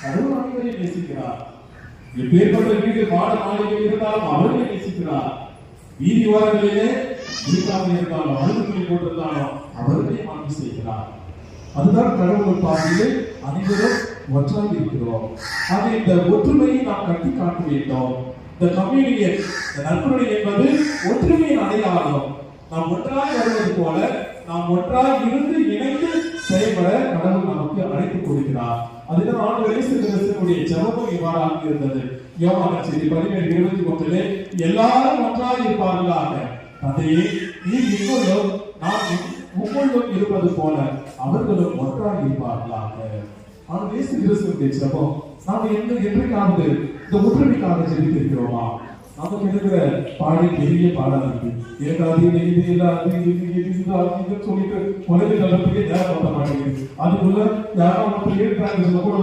கடவுள் அனைவரையும் நேசிக்கிறார். எப்பேற்பட்ட வீடு மாட மாளிகை இருந்தாலும் அவரை நேசிக்கிறார். வீதி ஓரங்களிலே வீட்டாக இருந்தாலும் அழுகுகளில் போட்டிருந்தாலும் அவர்களே ஆட்சி செய்கிறார். அதுதான் கடவுள் பார்வையில் அனைவரும் ஒன்றாக இருக்கிறோம். ஆக இந்த ஒற்றுமையை நாம் கட்டி காட்ட வேண்டும். இந்த கம்யூனியன், இந்த நற்கருணை என்பது ஒற்றுமையின் அடையாளம். நாம் ஒன்றாய் வருவது போல நாம் ஒன்றாய் இருந்து இணைந்து செயல்பட கடவுள் நமக்கு அழைப்பு கொடுக்கிறார். அதுதான் ஆண்டவர் இயேசு கிறிஸ்துவினுடைய ஜெபமும் இவ்வாறாக இருந்தது. யோவான் நற்செய்தி 17:21 எல்லாரும் ஒன்றாய் இருப்பார்களாக. தந்தையே, நீர் எங்களும் நான் உங்களும் இருப்பது போல அவர்களும் ஒன்றாய் இருப்பார்களாக. ஆண்டவர் இயேசு கிறிஸ்துவினுடைய ஜெபம் நாம் என்றைக்காவது இந்த ஒற்றுமைக்காக ஜெபித்திருக்கிறோமா? நமக்கு இருக்கிற பாடல் பெரிய பாடல் இருக்கு. சொல்லிட்டு உலக நேரம் மாட்டேங்குது. அதுக்குள்ள யாரும் கூட